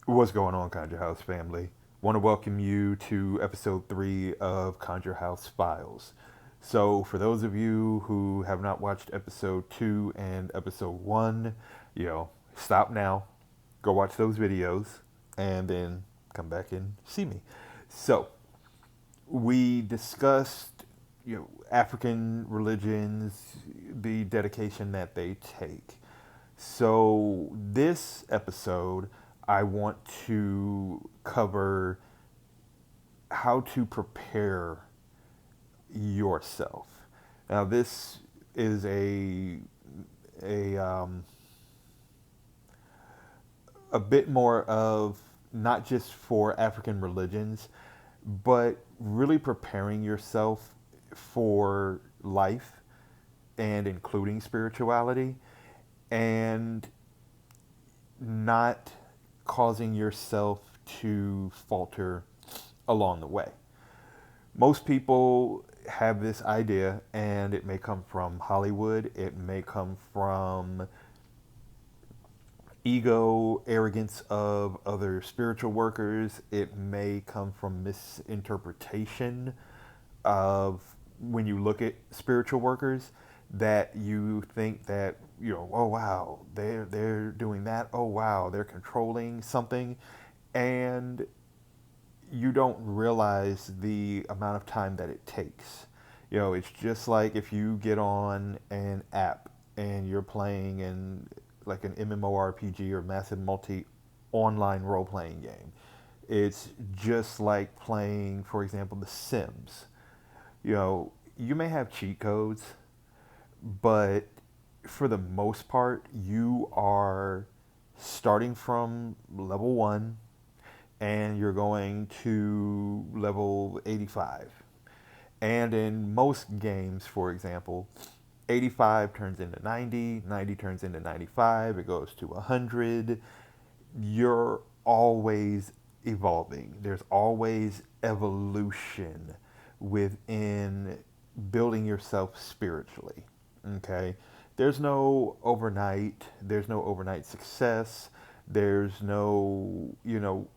What's going on, Conjure House family? Want to welcome you to episode 3 of Conjure House Files. So, for those of you who have not watched episode 2 and episode 1, stop now, go watch those videos, and then come back and see me. So, we discussed, African religions, the dedication that they take. So, this episode, I want to cover how to prepare yourself. Now, this is a a bit more of not just for African religions, but really preparing yourself for life and including spirituality, and not causing yourself to falter along the way. Most people have this idea, and it may come from Hollywood, it may come from ego, arrogance of other spiritual workers, it may come from misinterpretation of when you look at spiritual workers, that you think that, oh wow, they're doing that, oh wow, they're controlling something, and you don't realize the amount of time that it takes. It's just like if you get on an app and you're playing in like an MMORPG or massive multi online role playing game. It's just like playing, for example, The Sims. You may have cheat codes, but for the most part, you are starting from level 1 and you're going to level 85. And in most games, for example, 85 turns into 90, 90 turns into 95, it goes to 100. You're always evolving. There's always evolution within building yourself spiritually. Okay? There's no overnight success. There's no,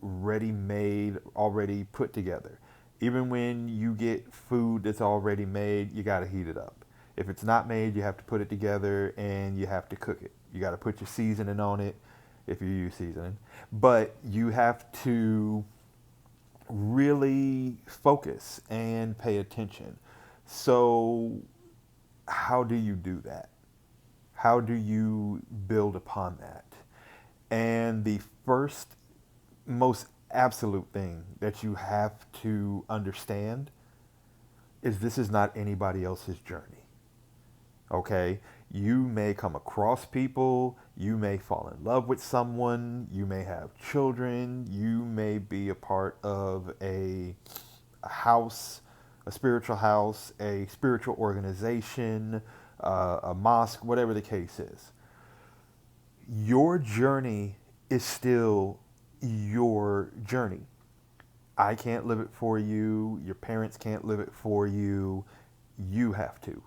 ready-made, already put together. Even when you get food that's already made, you got to heat it up. If it's not made, you have to put it together and you have to cook it. You got to put your seasoning on it if you use seasoning. But you have to really focus and pay attention. So, how do you do that? How do you build upon that? And the first, most absolute thing that you have to understand is this is not anybody else's journey. Okay? You may come across people, you may fall in love with someone, you may have children, you may be a part of a house, a spiritual house, a spiritual organization, a mosque, whatever the case is. Your journey is still your journey. I can't live it for you. Your parents can't live it for you. You have to.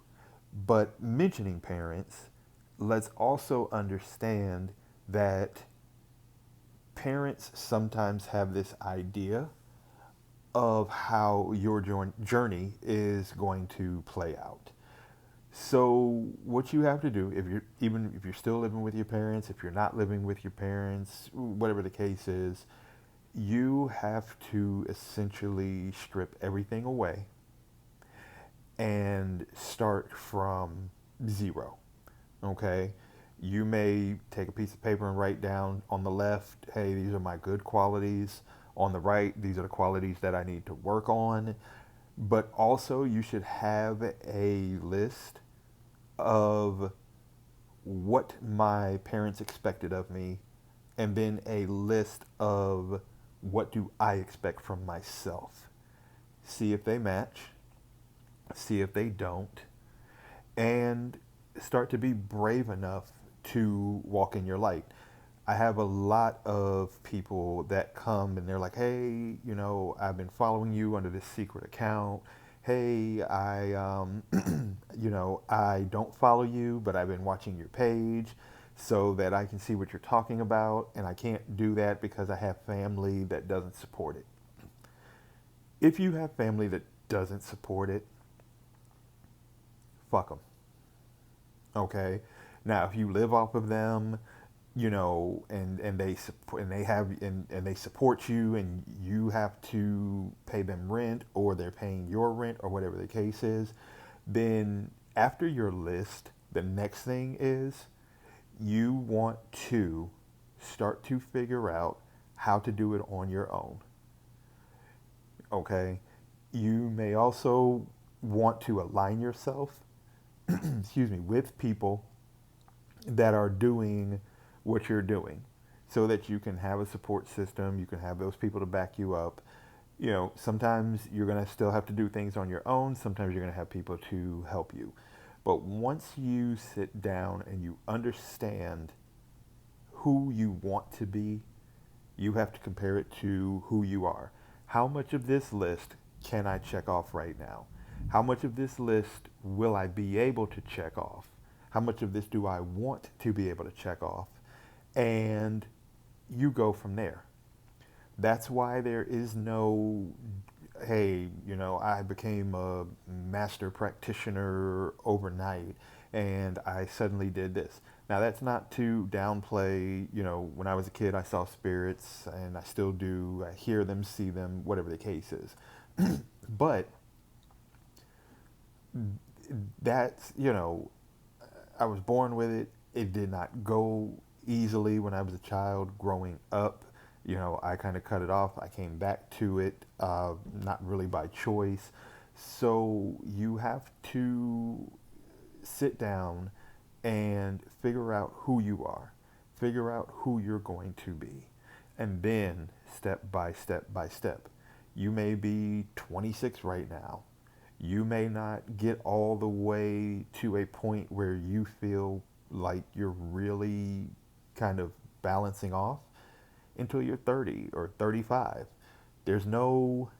But mentioning parents, let's also understand that parents sometimes have this idea of how your journey is going to play out. So what you have to do, if you're still living with your parents, if you're not living with your parents, whatever the case is, you have to essentially strip everything away and start from zero. Okay? You may take a piece of paper and write down on the left, hey, these are my good qualities. On the right, these are the qualities that I need to work on. But also, you should have a list of what my parents expected of me, and then a list of what do I expect from myself. See if they match, see if they don't, and start to be brave enough to walk in your light. I have a lot of people that come and they're like, hey, I've been following you under this secret account. Hey, I don't follow you, but I've been watching your page. so that I can see what you're talking about, and I can't do that because I have family that doesn't support it. If you have family that doesn't support it, fuck them. Okay. Now, if you live off of them, and they support and they have and they support you, and you have to pay them rent, or they're paying your rent, or whatever the case is, then after your list, the next thing is you want to start to figure out how to do it on your own. Okay. You may also want to align yourself, excuse me, with people that are doing what you're doing, so that you can have a support system, you can have those people to back you up. Sometimes you're going to still have to do things on your own, sometimes you're going to have people to help you. But once you sit down and you understand who you want to be, you have to compare it to who you are. How much of this list can I check off right now? How much of this list will I be able to check off? How much of this do I want to be able to check off? And you go from there. That's why there is no, hey, I became a master practitioner overnight and I suddenly did this. Now, that's not to downplay, when I was a kid, I saw spirits and I still do. I hear them, see them, whatever the case is. But that's, I was born with it. It did not go easily when I was a child growing up. I kind of cut it off. I came back to it, not really by choice. So you have to sit down and figure out who you are, figure out who you're going to be, and then step by step by step. You may be 26 right now. You may not get all the way to a point where you feel like you're really kind of balancing off until you're 30 or 35. There's no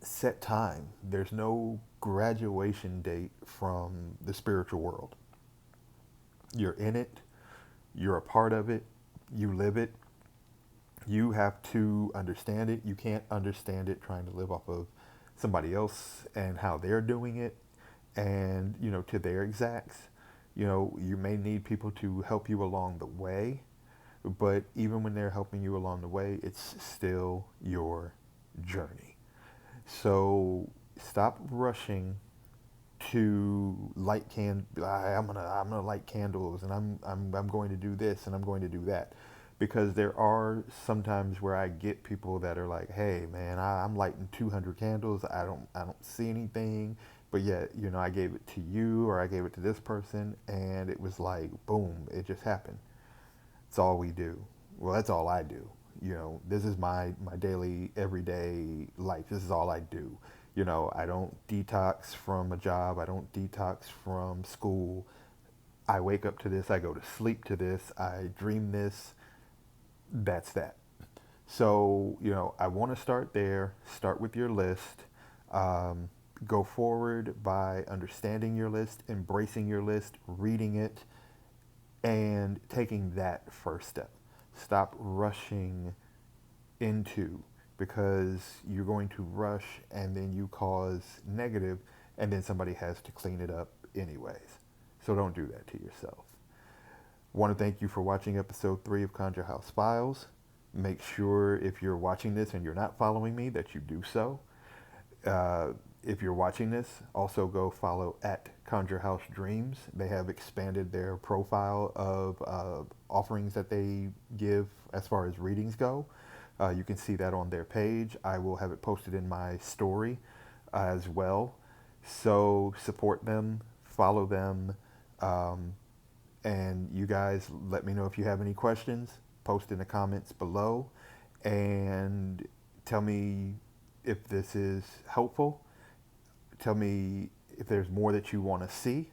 set time, there's no graduation date from the spiritual world. You're in it, you're a part of it, you live it. You have to understand it. You can't understand it trying to live off of somebody else and how they're doing it, and to their exacts. You may need people to help you along the way, but even when they're helping you along the way, it's still your journey. So stop rushing to light I'm gonna light candles, and I'm going to do this and I'm going to do that, because there are sometimes where I get people that are like, hey man, I'm lighting 200 candles, I don't see anything, but yet I gave it to you, or I gave it to this person, and it was like boom, it just happened. It's all we do. Well, that's all I do. This is my daily, everyday life. This is all I do. I don't detox from a job. I don't detox from school. I wake up to this. I go to sleep to this. I dream this. That's that. So, I want to start there. Start with your list. Um, Go forward by understanding your list, embracing your list, reading it, and taking that first step. Stop rushing into, because you're going to rush and then you cause negative, and then somebody has to clean it up anyways. So don't do that to yourself. Want to thank you for watching episode 3 of Conjure House Files. Make sure if you're watching this and you're not following me that you do so. If you're watching this, also go follow at Conjure House Dreams. They have expanded their profile of offerings that they give as far as readings go. You can see that on their page. I will have it posted in my story as well. So support them, follow them, and you guys let me know if you have any questions. Post in the comments below and tell me if this is helpful. Tell me if there's more that you want to see,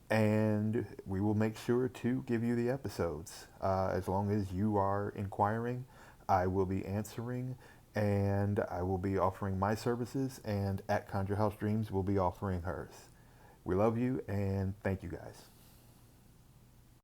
and we will make sure to give you the episodes. As long as you are inquiring, I will be answering, and I will be offering my services, and at Conjure House Dreams will be offering hers. We love you, and thank you guys.